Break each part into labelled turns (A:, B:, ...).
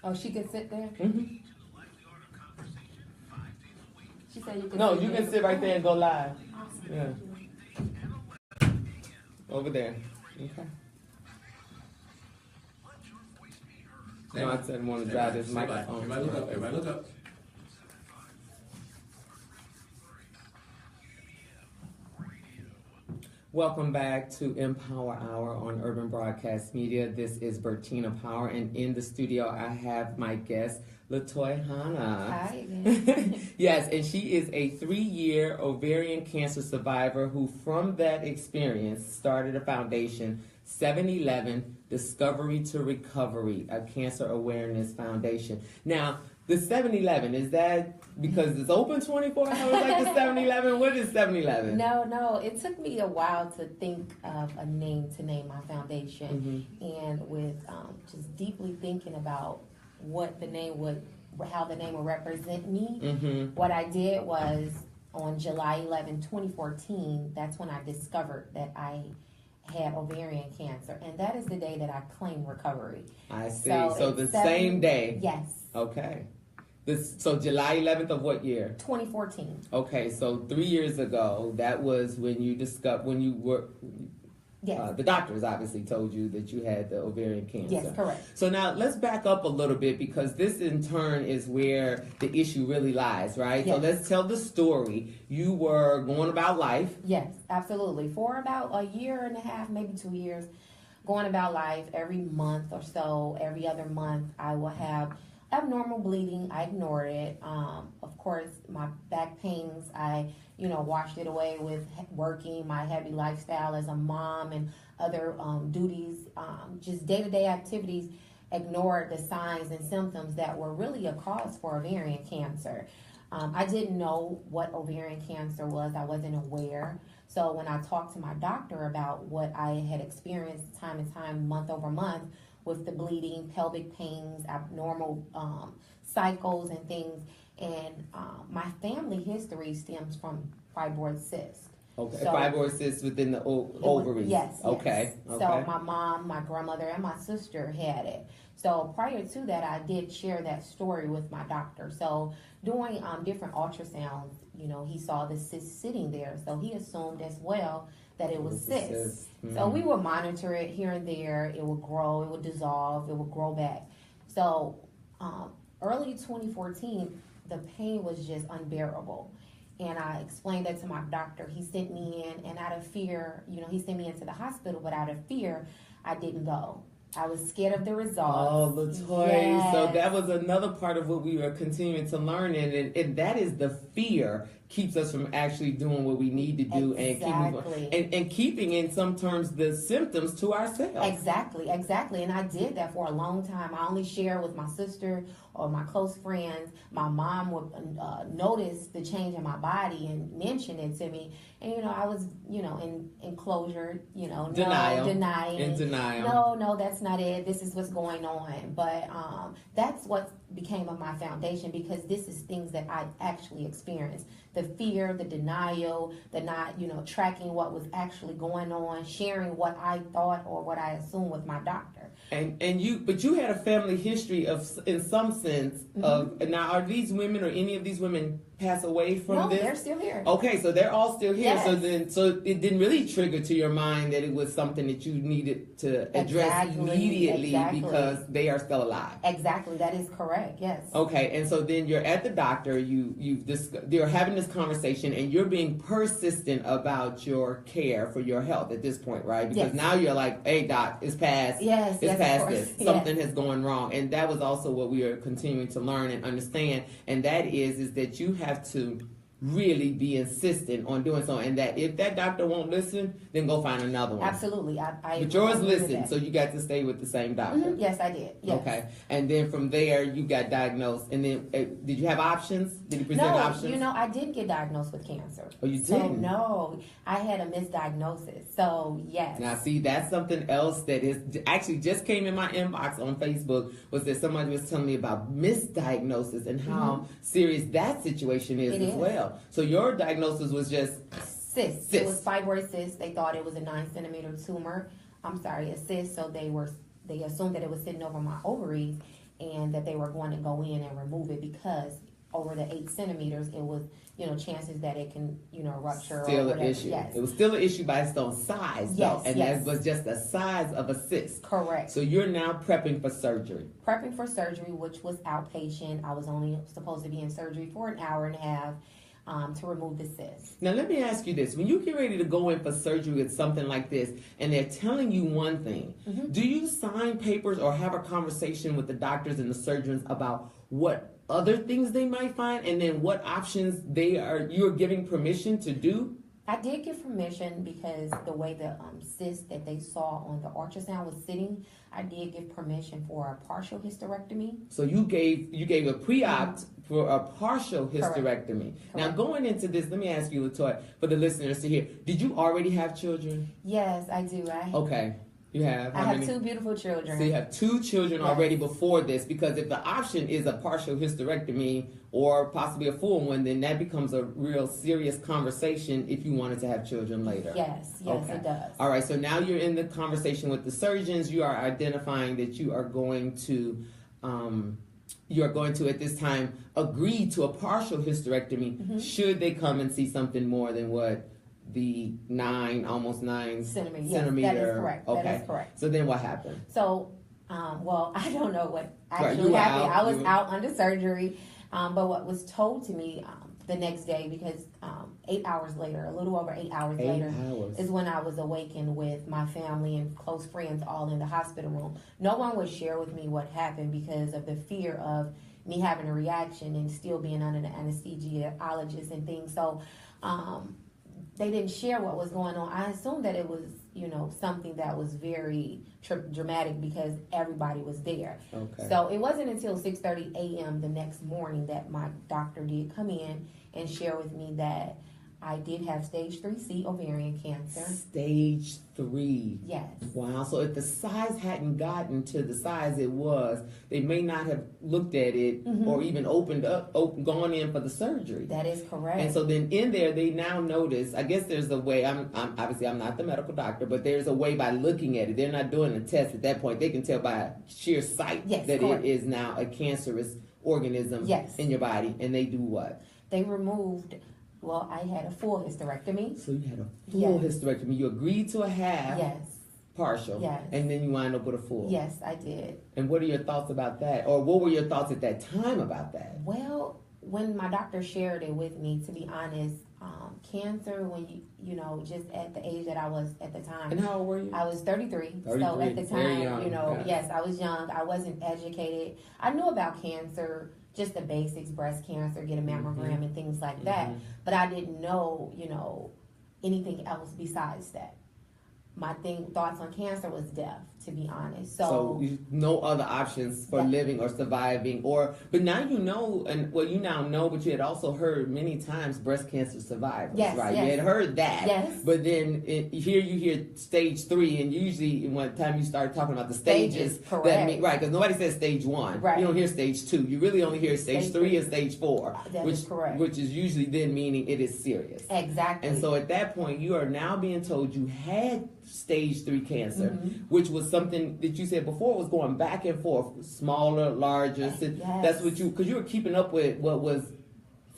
A: Oh, she can sit there?
B: Mm-hmm.
A: She said you can
B: No,
A: sit
B: you
A: there.
B: can sit right there and go live.
A: Awesome.
B: Yeah. Over there. Okay. No, I said I want to drive this microphone.
C: Everybody look up. Everybody look up.
B: Welcome back to EmPower Hour on Urban Broadcast Media. This is Bertina Power, and in the studio I have my guest, Letoy Hanna.
A: Hi again.
B: Yes, and she is a 3-year ovarian cancer survivor who, from that experience, started a foundation, 711 Discovery to Recovery, a cancer awareness foundation. Now, the 711, is that because it's open 24 hours like the 711? What is 711?
A: No, it took me a while to think of a name to name my foundation.
B: Mm-hmm.
A: And with just deeply thinking about what the name would, how the name would represent me,
B: Mm-hmm.
A: what I did was on July 11, 2014, that's when I discovered that I had ovarian cancer. And that is the day that I claimed recovery.
B: I see.
A: So
B: So the same day.
A: Yes.
B: Okay. So July 11th of what year?
A: 2014.
B: Okay, so 3 years ago, that was when you discovered, when you were,
A: Yes.
B: the doctors obviously told you that you had the ovarian cancer.
A: Yes, correct.
B: So now let's back up a little bit, because this in turn is where the issue really lies, right?
A: Yes.
B: So let's tell the story. You were going about life.
A: Yes, absolutely. For about a year and a half, maybe 2 years, going about life, every month or so, every other month, I will have abnormal bleeding. I ignored it. Of course, my back pains, I washed it away with working, my heavy lifestyle as a mom and other duties, just day-to-day activities, ignored the signs and symptoms that were really a cause for ovarian cancer. I didn't know what ovarian cancer was. I wasn't aware. So when I talked to my doctor about what I had experienced time and time, month over month, with the bleeding, pelvic pains, abnormal cycles and things, and my family history stems from fibroid cyst.
B: Okay,
A: So,
B: fibroid cysts within the ovaries.
A: Yes.
B: Okay.
A: So
B: Okay.
A: my mom, my grandmother, and my sister had it. So prior to that, I did share that story with my doctor. So doing different ultrasounds, he saw the cyst sitting there. So he assumed as well that it was cyst. So we would monitor it here and there. It would grow, it would dissolve, it would grow back. So early 2014, the pain was just unbearable. And I explained that to my doctor. He sent me in, and out of fear, he sent me into the hospital, but out of fear, I didn't go. I was scared of the results.
B: Oh, Letoy.
A: Yes.
B: So that was another part of what we were continuing to learn, and that is the fear keeps us from actually doing what we need to do.
A: Exactly.
B: and keeping in some terms the symptoms to ourselves.
A: Exactly. And I did that for a long time. I only share with my sister or my close friends. My mom would notice the change in my body and mention it to me. And, I was, in closure,
B: Denial.
A: denying.
B: In denial.
A: No, that's not it. This is what's going on. But that's what became of my foundation, because this is things that I actually experienced. The fear, the denial, the not, tracking what was actually going on, sharing what I thought or what I assumed with my doctor.
B: But you had a family history of, in some sense, of, now are these women or any of these women pass away from this?
A: No, they're still here.
B: Okay, so they're all still here.
A: Yes.
B: So it didn't really trigger to your mind that it was something that you needed to address immediately because they are still alive.
A: Exactly, that is correct. Yes.
B: Okay, and so then you're at the doctor. You're having this conversation, and you're being persistent about your care for your health at this point, right? Because now you're like, "Hey, doc, it's past.
A: Yes,
B: it's past
A: this.
B: Something has gone wrong," and that was also what we are continuing to learn and understand. And that is that you have to really be insistent on doing so, and that if that doctor won't listen, then go find another one.
A: Absolutely.
B: But yours listened, so you got to stay with the same doctor.
A: Yes, I did. Yes.
B: Okay, and then from there you got diagnosed, and then did you have options? Did you present options?
A: No, I didn't get diagnosed with cancer.
B: Oh, you
A: So
B: didn't?
A: no, I had a misdiagnosis. So yes.
B: Now see, that's something else that is actually just came in my inbox on Facebook, was that somebody was telling me about misdiagnosis and how serious that situation is as well. So your diagnosis was just
A: cyst. It was fibroid cyst. They thought it was a 9-centimeter tumor. I'm sorry, a cyst. So they assumed that it was sitting over my ovaries, and that they were going to go in and remove it because over the 8 centimeters, it was, chances that it can, rupture.
B: Still
A: or
B: an
A: whatever.
B: issue.
A: Yes.
B: It was still an issue by its own size,
A: Yes,
B: though. And
A: yes.
B: that was just the size of a cyst.
A: Correct.
B: So you're now prepping for surgery.
A: Prepping for surgery, which was outpatient. I was only supposed to be in surgery for an hour and a half to remove the cyst.
B: Now, let me ask you this. When you get ready to go in for surgery with something like this, and they're telling you one thing, do you sign papers or have a conversation with the doctors and the surgeons about what other things they might find, and then what options you're giving permission to do?
A: I did give permission because the way the cyst that they saw on the ultrasound was sitting, I did give permission for a partial hysterectomy.
B: So you gave a pre-op for a partial hysterectomy.
A: Correct.
B: Now, going into this, let me ask you, Letoy, for the listeners to hear, did you already have children?
A: Yes, I do.
B: Okay. You have?
A: I have 2 beautiful children.
B: So you have 2 children
A: Yes.
B: already before this, because if the option is a partial hysterectomy or possibly a full one, then that becomes a real serious conversation if you wanted to have children later.
A: Yes,
B: Okay.
A: it does.
B: All right, so now you're in the conversation with the surgeons. You are identifying that you are going to at this time agree to a partial hysterectomy should they come and see something more than what the almost 9
A: Centimeter.
B: centimeter.
A: Yes, that is correct.
B: Okay.
A: That is correct.
B: So then what happened?
A: So, I don't know what
B: Right,
A: actually
B: you were
A: happened.
B: out.
A: I was out under surgery, but what was told to me the next day, because 8 hours later, a little over 8 hours
B: 8
A: later,
B: hours.
A: is when I was awakened with my family and close friends all in the hospital room. No one would share with me what happened because of the fear of me having a reaction and still being under the anesthesiologist and things. So, they didn't share what was going on. I assumed that it was, something that was very dramatic because everybody was there.
B: Okay.
A: So it wasn't until 6:30 a.m. the next morning that my doctor did come in and share with me that I did have stage 3C ovarian cancer.
B: Stage 3.
A: Yes.
B: Wow. So if the size hadn't gotten to the size it was, they may not have looked at it or even gone in for the surgery.
A: That is correct.
B: And so then in there, they now notice, I guess there's a way, I'm obviously I'm not the medical doctor, but there's a way by looking at it. They're not doing a test at that point. They can tell by sheer sight that
A: correct.
B: it is now a cancerous organism in your body. And they do what?
A: They removed, I had a full hysterectomy.
B: So you had a full hysterectomy. You agreed to a half.
A: Yes.
B: Partial.
A: Yes.
B: And then you wind up with a full.
A: Yes, I did.
B: And what are your thoughts about that? Or what were your thoughts at that time about that?
A: Well, when my doctor shared it with me, to be honest, cancer, when just at the age that I was at the time.
B: And how old were you?
A: I was 33.
B: 33.
A: So at the
B: Very
A: time,
B: young.
A: yes, I was young. I wasn't educated. I knew about cancer, just the basics, breast cancer, get a mammogram and things like that. But I didn't know, anything else besides that. My thoughts on cancer was death, to be honest. So
B: no other options for living or surviving, but now you know, you now know, but you had also heard many times breast cancer survivors, right?
A: Yes.
B: You had heard that,
A: yes.
B: But then here you hear stage 3, and usually when time you start talking about the stages,
A: correct.
B: that mean, right? Because nobody says stage 1,
A: right?
B: You don't hear stage 2. You really only hear stage 3 and stage 4,
A: that is correct.
B: Which is usually then meaning it is serious,
A: exactly.
B: And so at that point, you are now being told you had stage 3 cancer, which was something that you said before was going back and forth, smaller, larger.
A: Yes.
B: That's what because you were keeping up with what was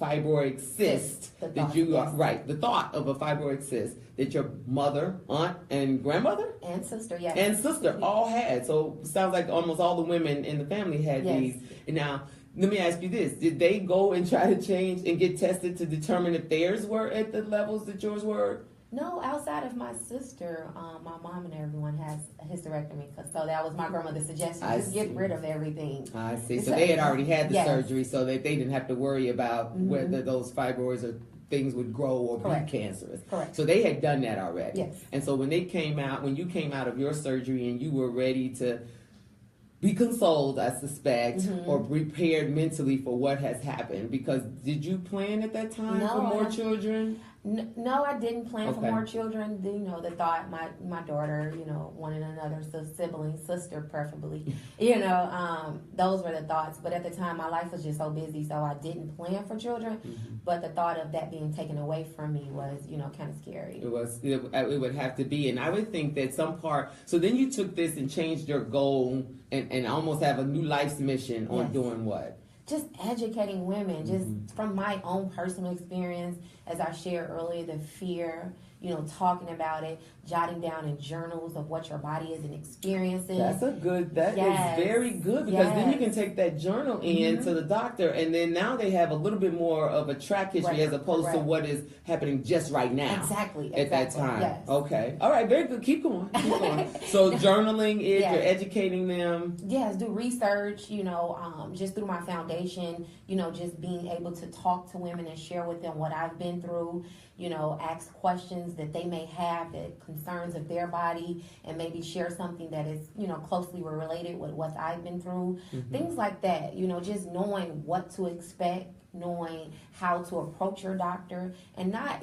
B: fibroid cyst. The thought of a fibroid cyst that your mother, aunt, and grandmother
A: and sister,
B: all had. So it sounds like almost all the women in the family had these. And now, let me ask you this: did they go and try to change and get tested to determine if theirs were at the levels that yours were?
A: No, outside of my sister, my mom and everyone has a hysterectomy. So that was my grandmother's suggestion. Just get rid of everything.
B: I see. So they had already had the surgery so that they didn't have to worry about whether those fibroids or things would grow or be cancerous.
A: Correct.
B: So they had done that already.
A: Yes.
B: And so when you came out of your surgery and you were ready to be consoled, I suspect, or prepared mentally for what has happened, because did you plan at that time for more children?
A: No, I didn't plan for
B: Okay.
A: more children. The thought, my daughter, wanting another sibling, sister preferably, those were the thoughts. But at the time, my life was just so busy, so I didn't plan for children. But the thought of that being taken away from me was, kind of scary.
B: It would have to be, and I would think that so then you took this and changed your goal and almost have a new life's mission on
A: Yes.
B: doing what?
A: Just educating women, just from my own personal experience, as I shared earlier, the fear, talking about it, jotting down in journals of what your body is and experiences.
B: That
A: Yes.
B: is very good, because then you
A: Yes.
B: can take that journal in to the doctor, and then now they have a little bit more of a track history as opposed to what is happening just right now.
A: Exactly.
B: At that time.
A: Yes.
B: Okay. All right, very good. Keep going. So journaling is,
A: Yes.
B: you're educating them.
A: Yes, do research, just through my foundation, just being able to talk to women and share with them what I've been through, ask questions that they may have, that concerns of their body, and maybe share something that is, closely related with what I've been through. Things like that, just knowing what to expect, knowing how to approach your doctor, and not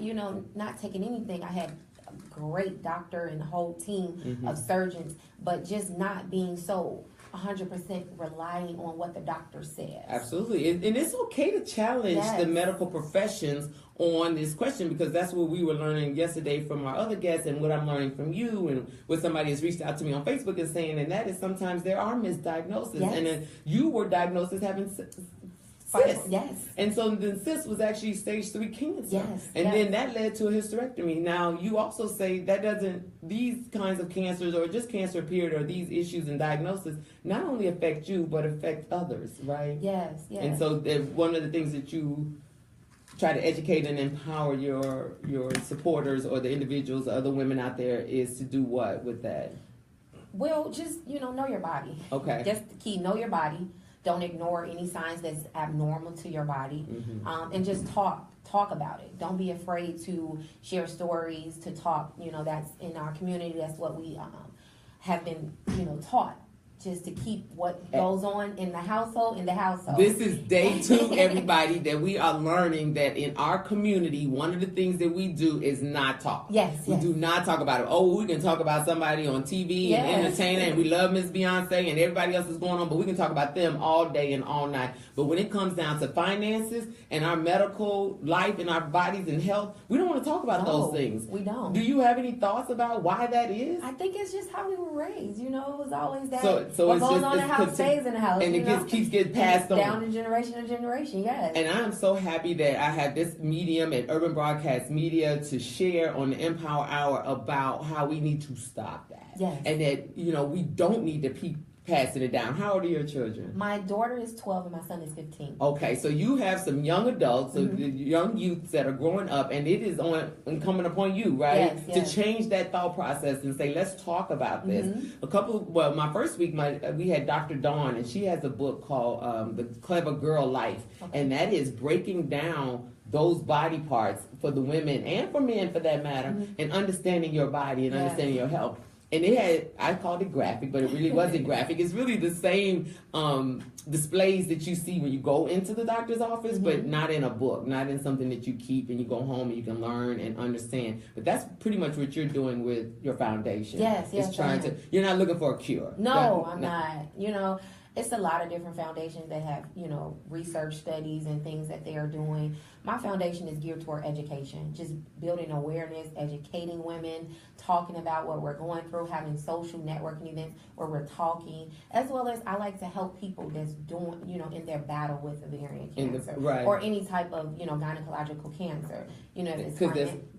A: taking anything. I had a great doctor and a whole team of surgeons, but just not being so 100% relying on what the doctor says.
B: Absolutely. And it's okay to challenge the medical professions on this question, because that's what we were learning yesterday from our other guests, and what I'm learning from you, and what somebody has reached out to me on Facebook is saying, and that is sometimes there are misdiagnoses. And then you were diagnosed as having cysts.
A: Yes.
B: And so then cyst was actually stage 3 cancer.
A: Yes.
B: And then that led to a hysterectomy. Now, you also say these kinds of cancers, or just cancer period, or these issues and diagnosis, not only affect you, but affect others, right?
A: Yes.
B: And so one of the things that you try to educate and empower your supporters, or the individuals, other women out there, is to do what with that?
A: Well, just, know your body.
B: Okay.
A: Just the key, know your body. Don't ignore any signs that's abnormal to your body, and just talk about it. Don't be afraid to share stories, to talk. That's in our community. That's what we have been, taught. Just to keep what goes on in the household.
B: This is day 2, everybody, that we are learning that in our community, one of the things that we do is not talk.
A: Yes.
B: We do not talk about it. Oh, we can talk about somebody on TV and entertainer, and we love Miss Beyonce and everybody else is going on, but we can talk about them all day and all night. But when it comes down to finances and our medical life and our bodies and health, we don't want to talk about those things.
A: We don't.
B: Do you have any thoughts about why that is?
A: I think it's just how we were raised. It was always that.
B: So
A: what
B: it's
A: goes
B: just,
A: on in the house stays in the house.
B: And it just keeps getting passed on.
A: Down to generation to generation, yes.
B: And I am so happy that I have this medium at Urban Broadcast Media to share on the EmPower Hour about how we need to stop that.
A: Yes.
B: And that, we don't need to keep passing it down. How old are your children?
A: My daughter is 12 and my son is 15.
B: Okay, so you have some young adults, young youths that are growing up, and it is incumbent upon you, right?
A: Yes.
B: To change that thought process and say, let's talk about this. My first week, we had Dr. Dawn, and she has a book called The Clever Girl Life, and that is breaking down those body parts for the women and for men, for that matter, and understanding your body and understanding your health. And I called it graphic, but it really wasn't graphic. It's really the same displays that you see when you go into the doctor's office, but not in a book, not in something that you keep and you go home and you can learn and understand. But that's pretty much what you're doing with your foundation.
A: Yes.
B: You're not looking for a cure.
A: No, I'm not. It's a lot of different foundations that have, research studies and things that they are doing. My foundation is geared toward education, just building awareness, educating women, talking about what we're going through, having social networking events where we're talking, as well as I like to help people that's doing, in their battle with ovarian cancer or any type of, gynecological cancer.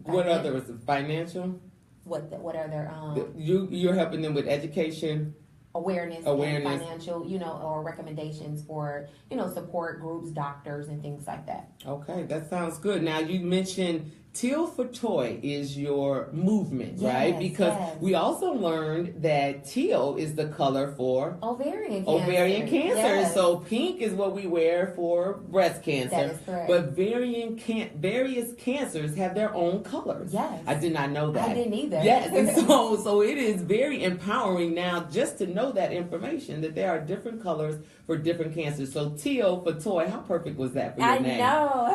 B: What other is financial?
A: What other?
B: You're helping them with education.
A: Awareness and financial, or recommendations for, support groups, doctors, and things like that.
B: Okay, that sounds good. Now, you mentioned Teal for Toy is your movement, right? Because we also learned that teal is the color for
A: ovarian
B: cancer.
A: Yes.
B: So pink is what we wear for breast cancer.
A: That is correct.
B: But various cancers have their own colors.
A: Yes.
B: I did not know that.
A: I didn't either.
B: Yes, and so it is very empowering now just to know that information, that there are different colors for different cancers. So Teal for Toy, how perfect was that for your name?
A: I know.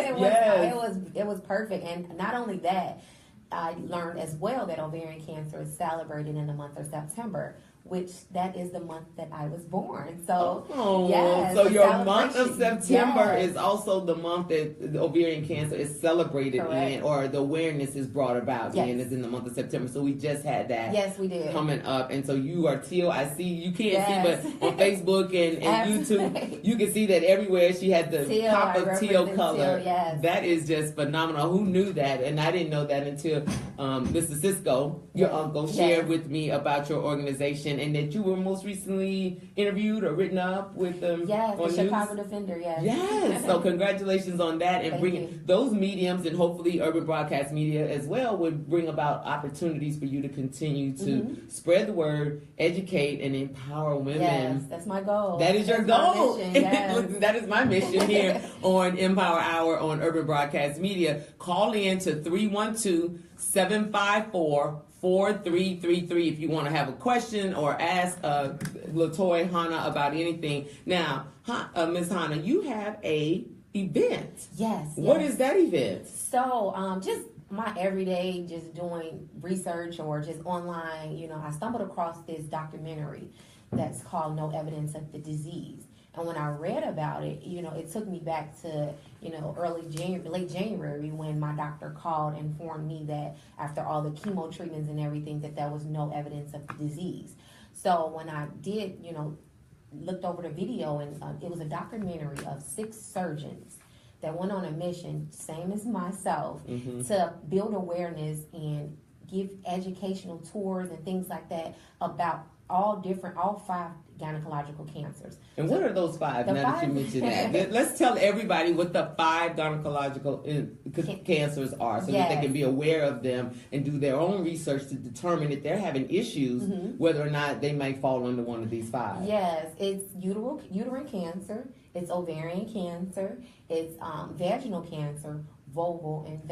A: It was perfect. And not not only that, I learned as well that ovarian cancer is celebrated in the month of September, which that is the month that I was born. So, yes,
B: so your month of
A: celebration.
B: September
A: Yes.
B: is also the month that the ovarian cancer is celebrated
A: Correct.
B: in, or the awareness is brought about
A: Yes.
B: in, is in the month of September. So we just had that.
A: Yes, we did.
B: Coming up, and so you are teal. I see you can't
A: Yes.
B: see, but on Facebook and
A: Absolutely.
B: YouTube, you can see that everywhere she had the
A: Teal,
B: pop
A: I
B: of teal
A: represent
B: color.
A: teal, yes.
B: That is just phenomenal. Who knew that? And I didn't know that until Mr. Cisco, your
A: Yes.
B: uncle,
A: Yes.
B: shared with me about your organization, and that you were most recently interviewed or written up with them.
A: Yes, the
B: on
A: Chicago
B: news.
A: Defender, yes.
B: Yes, so congratulations on that, and
A: Thank
B: bringing
A: you.
B: those mediums, and hopefully urban broadcast media as well, would bring about opportunities for you to continue to spread the word, educate, and empower women.
A: Yes, that's my goal.
B: That is your
A: That's my
B: goal.
A: mission, yes.
B: That is my mission here on EmPower Hour on Urban Broadcast Media. Call in to 312-754-4333 if you want to have a question or ask Letoy Hanna about anything. Now, Ms. Hanna, you have a event.
A: Yes.
B: What
A: yes.
B: is that event?
A: So, just my everyday, just doing research or just online, I stumbled across this documentary that's called No Evidence of the Disease. And when I read about it, it took me back to, late January when my doctor called and informed me that after all the chemo treatments and everything, that there was no evidence of the disease. So when I did, looked over the video, and it was a documentary of 6 surgeons that went on a mission, same as myself, to build awareness and give educational tours and things like that about all 5 gynecological cancers.
B: And what are those 5,
A: The
B: now that you
A: 5
B: mention that? Let's tell everybody what the 5 gynecological cancers are, so that they
A: Yes.
B: can be aware of them and do their own research to determine if they're having issues, whether or not they might fall under one of these 5.
A: Yes, it's uterine cancer, it's ovarian cancer, it's vaginal cancer, vulval, and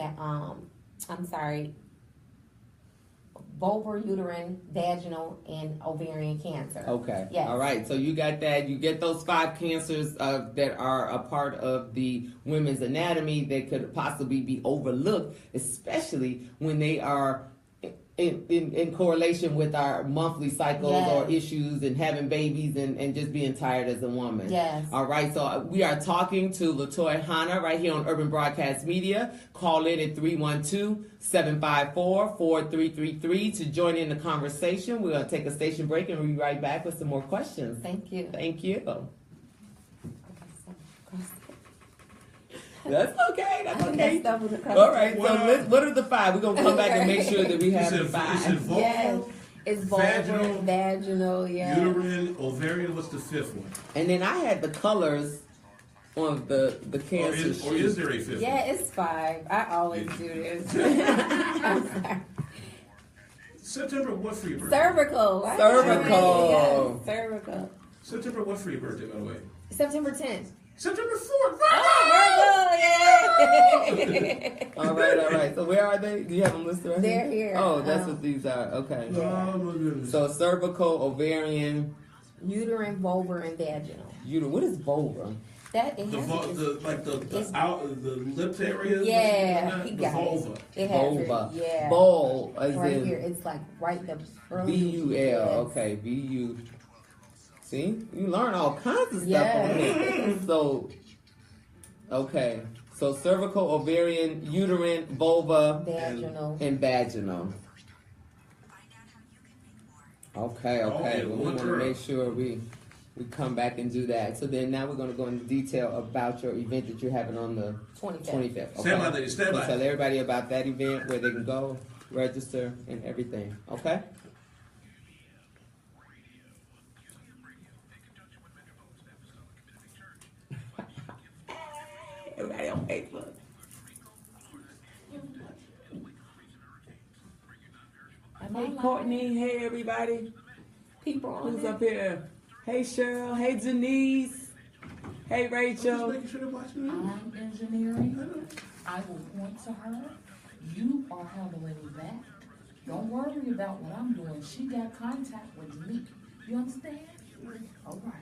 A: vulvar, uterine, vaginal, and ovarian cancer.
B: Okay.
A: Yes.
B: All right. So you got that. You get those 5 cancers that are a part of the women's anatomy that could possibly be overlooked, especially when they are in correlation with our monthly cycles or issues and having babies and just being tired as a woman.
A: Yes.
B: All right. So we are talking to Letoy Hanna right here on Urban Broadcast Media. Call in at 312-754-4333 to join in the conversation. We're going to take a station break and we'll be right back with some more questions.
A: Thank you.
B: Thank you. That's okay. That's okay. All right. So what are the 5? We're gonna come back and make sure that we have the 5.
A: Yes. It's vulvar, vaginal,
C: uterine, ovarian. What's the 5th one?
B: And then I had the colors on the cancer
C: Or is there a 5th one?
A: Yeah, it's 5. I always do this. I'm sorry.
C: September, what for your birthday?
A: Cervical.
B: Cervical.
A: Yes, cervical.
C: September, what for your birthday, by the way?
A: September 10th.
C: September 4th.
A: Yay!
B: All right. So where are they? Do you have them listed right
A: They're here.
B: Oh, that's what these are. Okay.
A: Yeah.
C: Oh, my goodness.
B: So cervical, ovarian,
A: Uterine, vulvar, and vaginal.
B: uterine. What is vulva?
A: That it
C: the
A: has
C: the lip area.
A: Yeah, he
C: the
A: got
C: vulva.
A: it has
B: Vulva.
A: it. Yeah.
B: Bowl, as
A: Right
B: in
A: here, it's like right the early.
B: VUL.
A: Yes.
B: Okay, VU. See, you learn all kinds of stuff
A: Yes.
B: on here. So, okay. So cervical, ovarian, uterine, vulva,
A: Vaginal.
B: and vaginal. Okay.
C: yeah,
B: We
C: one
B: want to
C: girl.
B: make sure we come back and do that. So then now we're going to go into detail about your event that you're having on the 25th.
C: Stand by, ladies. Stand by.
B: Tell everybody about that event, where they can go, register, and everything. Okay? Everybody on Facebook. Hey, Courtney. Hey, everybody.
A: People on
B: Who's
A: there.
B: up here? Hey, Cheryl. Hey, Denise. Hey,
C: Just
B: Rachel.
C: making sure they're watching me.
D: I'm engineering. I will point to her. You are handling that. Don't worry about what I'm doing. She got contact with me. You understand? All right.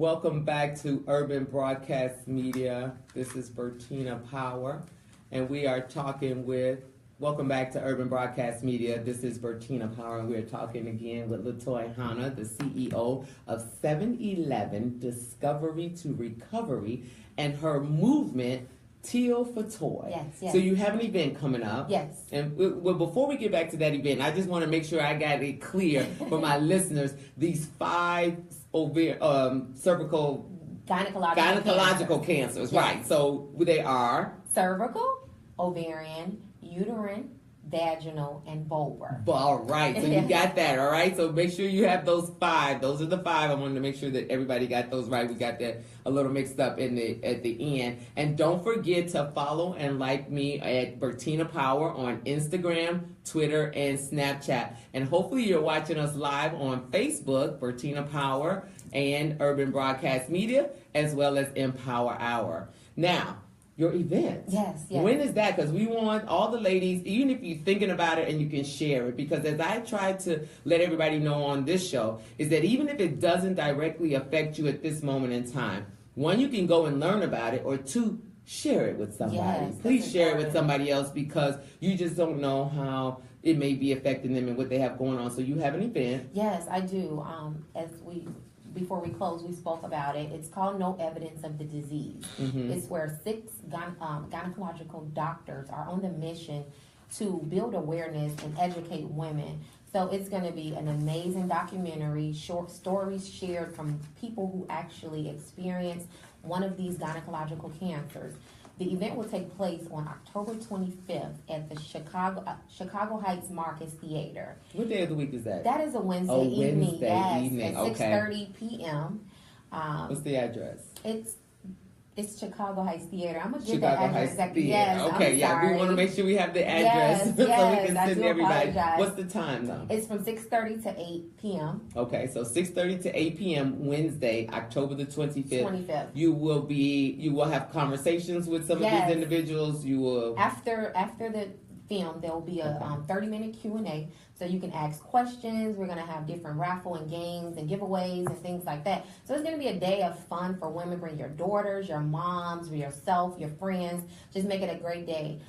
B: Welcome back to Urban Broadcast Media. This is Bertina Power, and we are talking with. Welcome back to Urban Broadcast Media. This is Bertina Power, and we're talking again with Letoy Hanna, the CEO of 7-Eleven Discovery to Recovery, and her movement. Teal for Toy.
A: Yes.
B: So you have an event coming up.
A: Yes.
B: And well, before we get back to that event, I just want to make sure I got it clear for my listeners. These 5 cervical gynecological cancers.
A: Yes.
B: Right. So they are
A: cervical, ovarian, uterine, vaginal, and vulvar.
B: all right. So you got that. All right. So make sure you have those 5. Those are the 5. I wanted to make sure that everybody got those right. We got that a little mixed up at the end. And don't forget to follow and like me at Bertina Power on Instagram, Twitter, and Snapchat. And hopefully you're watching us live on Facebook, Bertina Power, and Urban Broadcast Media, as well as EmPower Hour. Now, your event.
A: Yes.
B: When is that? Because we want all the ladies, even if you're thinking about it and you can share it, because as I try to let everybody know on this show, is that even if it doesn't directly affect you at this moment in time, 1, you can go and learn about it, or 2, share it with somebody.
A: Yes,
B: Please share it with somebody else, because you just don't know how it may be affecting them and what they have going on. So you have an event.
A: Yes, I do. Before we close, we spoke about it. It's called No Evidence of the Disease.
B: Mm-hmm.
A: It's where 6 gynecological doctors are on the mission to build awareness and educate women. So it's going to be an amazing documentary, short stories shared from people who actually experience one of these gynecological cancers. The event will take place on October 25th at the Chicago Heights Marcus Theater.
B: What day of the week is that?
A: That is a Wednesday evening.
B: Wednesday
A: Yes,
B: evening.
A: at 6:30 p.m.
B: What's the address?
A: It's Chicago Heights Theater. I'm gonna get
B: Chicago
A: the address
B: Heights
A: exactly.
B: Theater.
A: Yes,
B: Okay,
A: I'm
B: yeah,
A: sorry.
B: we want to make sure we have the address
A: Yes,
B: so we
A: yes,
B: can
A: I
B: send
A: do
B: everybody.
A: apologize.
B: What's the time though?
A: It's from 6:30 to 8 p.m.
B: Okay, so 6:30 to 8 p.m. Wednesday, October the 25th.
A: 25th.
B: You will have conversations with some of
A: Yes.
B: these individuals. You will
A: After the film, there will be a 30-minute Q&A, so you can ask questions. We're gonna have different raffle and games and giveaways and things like that. So it's gonna be a day of fun for women. Bring your daughters, your moms, yourself, your friends. Just make it a great day.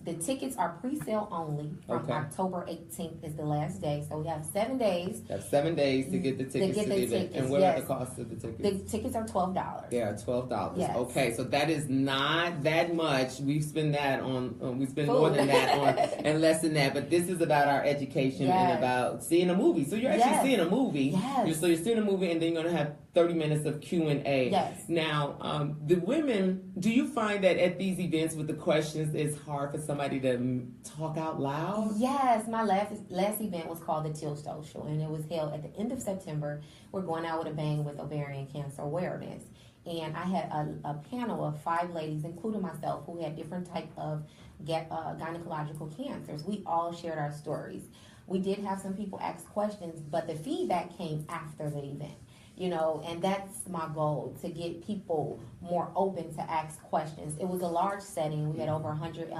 A: The tickets are pre-sale only from
B: Okay.
A: October 18th is the last day. So we have 7 days.
B: have 7 days to get the tickets to the event.
A: tickets,
B: And what are the
A: yes.
B: costs of the tickets?
A: The tickets are $12.
B: They are $12.
A: Yes.
B: Okay, so that is not that much. We spend that on. We spend
A: Food.
B: more than that on, and less than that. But this is about our education and
A: Yes.
B: about seeing a movie. So you're actually
A: Yes.
B: seeing a movie.
A: Yes.
B: So you're seeing a movie, and then you're gonna have 30 minutes of Q&A.
A: Yes.
B: Now, the women. Do you find that at these events with the questions, it's hard for somebody to talk out loud?
A: Yes, my last event was called the Teal Social, and it was held at the end of September. We're going out with a bang with ovarian cancer awareness. And I had a panel of 5 ladies, including myself, who had different type of gynecological cancers. We all shared our stories. We did have some people ask questions, but the feedback came after the event. And that's my goal, to get people more open to ask questions. It was a large setting. We had over 100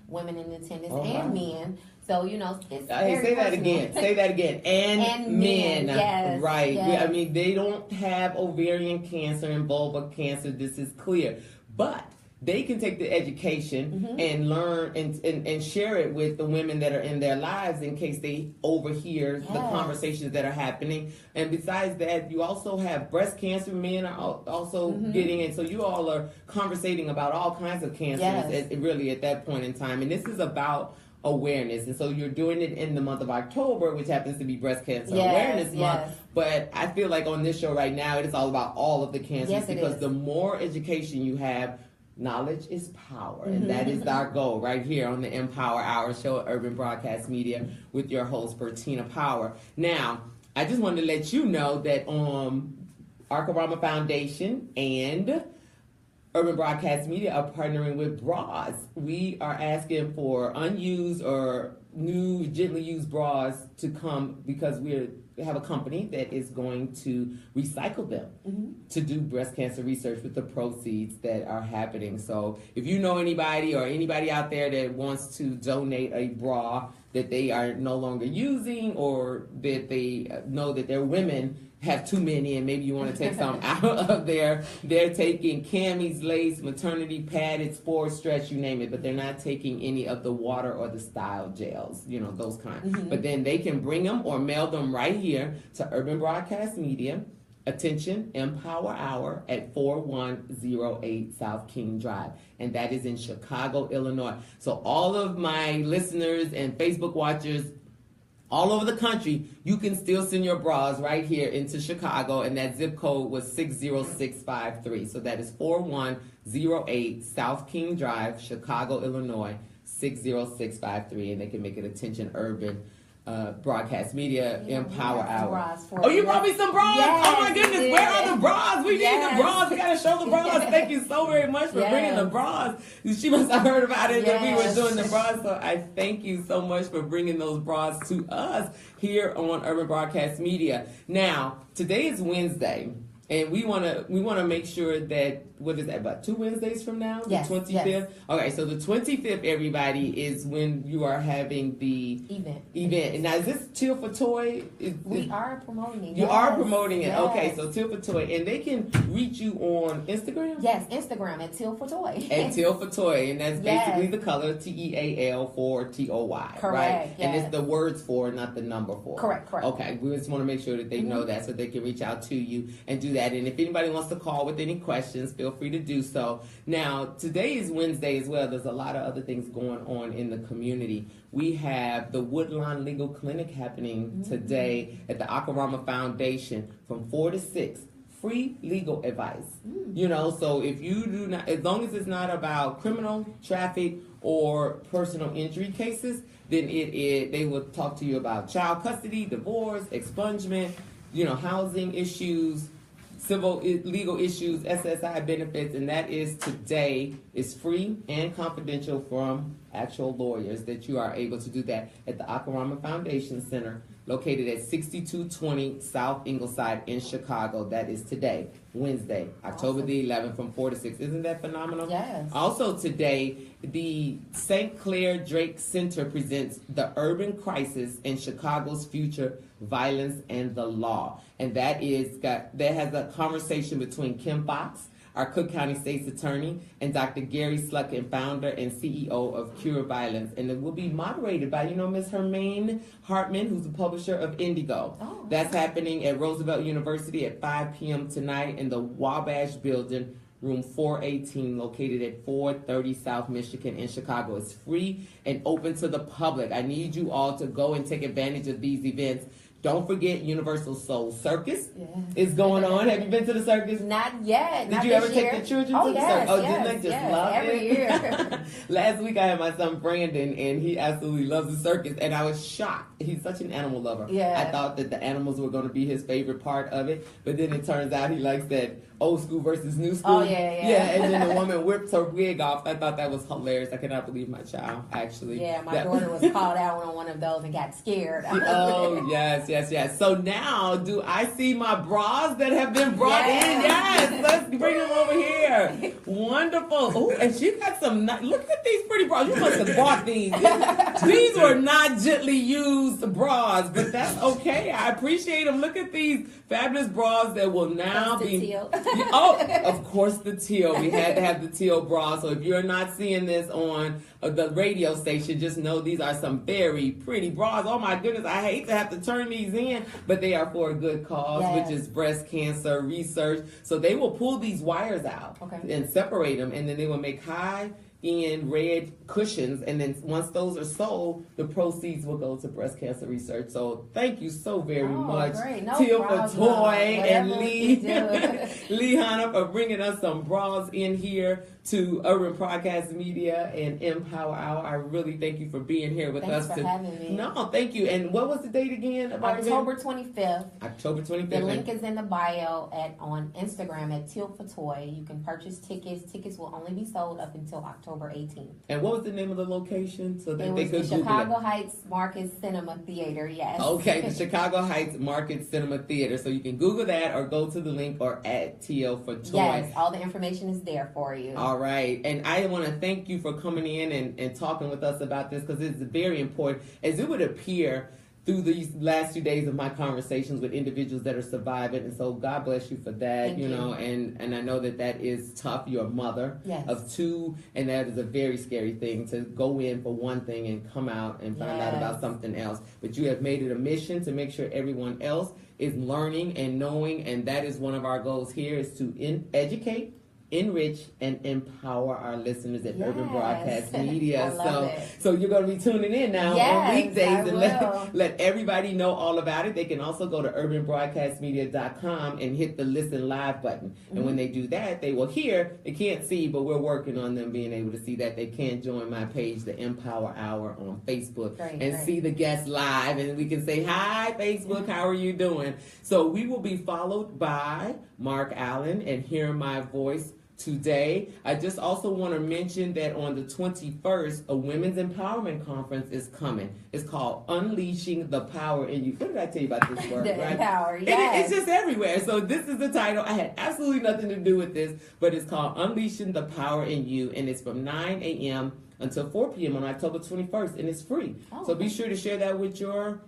A: women in attendance and men. So, it's
B: Hey,
A: very
B: say that
A: personal.
B: again. Say that again. And men.
A: Yes,
B: Right.
A: yes.
B: I mean, they don't have ovarian cancer and vulva cancer. This is clear. But they can take the education and learn and share it with the women that are in their lives in case they overhear the conversations that are happening. And besides that, you also have breast cancer. Men are also getting it. So you all are conversating about all kinds of cancers really at that point in time. And this is about awareness. And so you're doing it in the month of October, which happens to be Breast Cancer Awareness Month. But I feel like on this show right now, it is all about all of the cancers, because the more education you have, knowledge is power, and that is our goal right here on the EmPower Hour show at Urban Broadcast Media with your host, Bertina Power. Now, I just wanted to let you know that Arkarama Foundation and Urban Broadcast Media are partnering with bras. We are asking for unused or new, gently used bras to come, because we have a company that is going to recycle them to do breast cancer research with the proceeds that are happening. So if you know anybody or anybody out there that wants to donate a bra that they are no longer using, or that they know that their women have too many and maybe you want to take some out of there. They're taking camis, lace, maternity padded, sport stretch, you name it, but they're not taking any of the water or the style gels, you know, those kind. But then they can bring them or mail them right here to Urban Broadcast Media. Attention, EmPower Hour at 4108 South King Drive, and that is in Chicago, Illinois. So all of my listeners and Facebook watchers all over the country, you can still send your bras right here into Chicago, and that zip code was 60653. So that is 4108 South King Drive, Chicago, Illinois, 60653, and they can make it Attention Urban Broadcast Media EmPower Hour. Oh, you brought me some bras?
A: Yes,
B: oh my goodness, where are the bras? We need the bras. We gotta show the bras. Thank you so very much for bringing the bras. She must have heard about it that we were doing the bras. So I thank you so much for bringing those bras to us here on Urban Broadcast Media. Now, today is Wednesday. And we wanna make sure that, what is that, about 2 Wednesdays from now?
A: Yes,
B: The 25th?
A: yes.
B: Okay, so the 25th, everybody, is when you are having the event. And now, is this Teal for Toy?
A: We are promoting it.
B: You are promoting it.
A: Yes.
B: Okay, so Teal for Toy. And they can reach you on Instagram?
A: Yes, Instagram at Teal for Toy.
B: At Teal for Toy. And that's basically the color TEAL for TOY.
A: Correct,
B: right?
A: yes.
B: And it's the words for, not the number for.
A: Correct.
B: Okay, we just want to make sure that they know that so they can reach out to you and do that. And if anybody wants to call with any questions, feel free to do so. Now, today is Wednesday as well. There's a lot of other things going on in the community. We have the Woodlawn Legal Clinic happening today at the Akarama Foundation from 4 to 6. Free legal advice. You know, so if you do not, as long as it's not about criminal, traffic, or personal injury cases, then they will talk to you about child custody, divorce, expungement, you know, housing issues, civil legal issues, SSI benefits, and that is today. Is free and confidential from actual lawyers that you are able to do that at the Akarama Foundation Center, located at 6220 South Ingleside in Chicago. That is today, Wednesday, October the 11th from 4 to 6. Isn't that phenomenal?
A: Yes.
B: Also today, the St. Clair Drake Center presents The Urban Crisis in Chicago's Future, Violence and the Law. And that has a conversation between Kim Fox, our Cook County State's Attorney, and Dr. Gary Sluckin, founder and CEO of Cure Violence. And it will be moderated by, Ms. Hermaine Hartman, who's the publisher of Indigo.
A: Oh.
B: That's happening at Roosevelt University at 5 p.m. tonight in the Wabash Building, room 418, located at 430 South Michigan in Chicago. It's free and open to the public. I need you all to go and take advantage of these events. Don't forget Universal Soul Circus is going on. Have you been to the circus?
A: Not yet.
B: Did you ever take the children to the circus? Oh, didn't they just love
A: every
B: it?
A: year.
B: Last week I had my son Brandon, and he absolutely loves the circus, and I was shocked. He's such an animal lover.
A: Yeah.
B: I thought that the animals were going to be his favorite part of it, but then it turns out he likes that old school versus new school.
A: Oh, yeah.
B: Yeah, and then the woman whipped her wig off. I thought that was hilarious. I cannot believe my child, actually.
A: Yeah, my daughter was called out on one of those and got scared.
B: Oh, yes. So now, do I see my bras that have been brought in? Yes, let's bring them over here. Wonderful. Oh, and she got some, look at these pretty bras. You must have bought these. These were not gently used bras, but that's okay. I appreciate them. Look at these fabulous bras that will now be.
A: Teal.
B: Oh, of course, the teal. We had to have the teal bra. So if you're not seeing this on the radio station, just know these are some very pretty bras. Oh my goodness, I hate to have to turn these in, but they are for a good cause, which is breast cancer research. So they will pull these wires out and separate them, and then they will make high-end red cushions, and then once those are sold, the proceeds will go to breast cancer research. So thank you so very much, Teal for Toy and Lee Hanna, for bringing us some bras in here to Urban Broadcast Media and EmPower Hour. I really thank you for being here with us.
A: Thanks for having me.
B: No, thank you. And what was the date again?
A: October 25th.
B: October 25th.
A: The link is in the bio on Instagram at Teal for Toy. You can purchase tickets. Tickets will only be sold up until October 18th.
B: And what was the name of the location so that
A: it
B: they
A: was
B: could
A: the
B: Google
A: Chicago
B: it?
A: Heights Market Cinema Theater, yes.
B: Okay, the Chicago Heights Market Cinema Theater. So you can Google that or go to the link or at Teal for Toy.
A: Yes, all the information is there for you.
B: All All right. And I want to thank you for coming in and talking with us about this, because it's very important. As it would appear through these last 2 days of my conversations with individuals that are surviving. And so God bless you for that,
A: Thank
B: you
A: you.
B: know, and I know that is tough. You're a mother
A: Yes.
B: of two, and that is a very scary thing, to go in for one thing and come out and find out about
A: Yes.
B: something else. But you have made it a mission to make sure everyone else is learning and knowing, and that is one of our goals here, is to educate, enrich, and empower our listeners at Urban
A: Yes.
B: Broadcast Media.
A: I love it.
B: So you're going to be tuning in now
A: Yes,
B: on weekdays
A: I
B: and
A: will.
B: let everybody know all about it. They can also go to urbanbroadcastmedia.com and hit the listen live button. And when they do that, they will hear, they can't see, but we're working on them being able to see that. They can join my page, the EmPower Hour on Facebook,
A: Great,
B: and
A: great.
B: see the guests live, and we can say, hi, Facebook, how are you doing? So we will be followed by Mark Allen and Hear My Voice today. I just also want to mention that on the 21st, a women's empowerment conference is coming. It's called Unleashing the Power in You. What did I tell you about this word?
A: The
B: right?
A: EmPower,
B: It's
A: yes.
B: just everywhere. So this is the title. I had absolutely nothing to do with this, but it's called Unleashing the Power in You, and it's from 9 a.m. until 4 p.m. on October 21st, and it's free.
A: Oh,
B: So be
A: okay.
B: sure to share that with your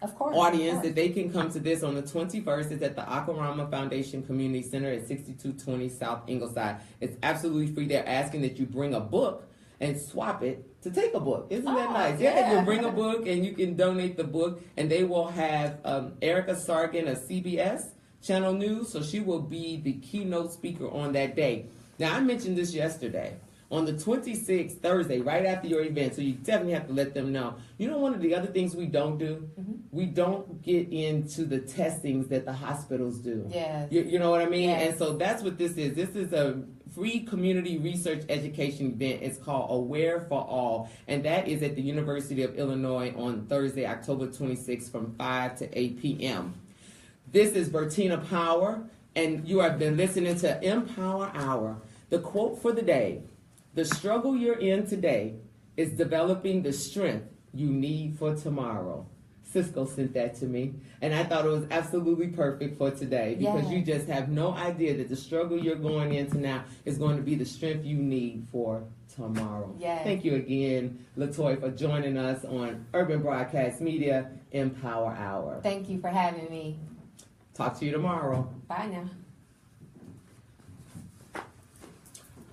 A: Of course.
B: audience,
A: of course.
B: that they can come to this on the 21st. It's at the Akarama Foundation Community Center at 6220 South Ingleside. It's absolutely free. They're asking that you bring a book and swap it to take a book. Isn't that
A: Oh,
B: nice?
A: yeah.
B: You bring a book and you can donate the book, and they will have Erica Sargent of CBS Channel News, so she will be the keynote speaker on that day. Now, I mentioned this yesterday. On the 26th, Thursday, right after your event, so you definitely have to let them know. You know, one of the other things we don't do, we don't get into the testings that the hospitals do.
A: Yes.
B: You know what I mean?
A: Yes.
B: And so that's what this is. This is a free community research education event. It's called Aware for All, and that is at the University of Illinois on Thursday, October 26th from 5 to 8 p.m. This is Bertina Power, and you have been listening to EmPower Hour. The quote for the day: the struggle you're in today is developing the strength you need for tomorrow. Cisco sent that to me, and I thought it was absolutely perfect for today, because
A: Yeah.
B: you just have no idea that the struggle you're going into now is going to be the strength you need for tomorrow.
A: Yes.
B: Thank you again, Letoy, for joining us on Urban Broadcast Media EmPower Hour.
A: Thank you for having me.
B: Talk to you tomorrow.
A: Bye now.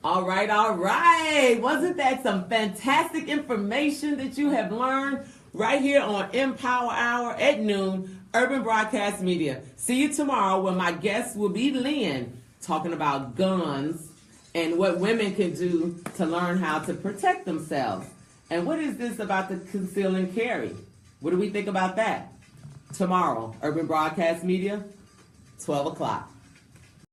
B: All right. Wasn't that some fantastic information that you have learned right here on EmPower Hour at noon, Urban Broadcast Media? See you tomorrow, when my guest will be Lynn, talking about guns and what women can do to learn how to protect themselves. And what is this about the conceal and carry? What do we think about that? Tomorrow, Urban Broadcast Media, 12 o'clock.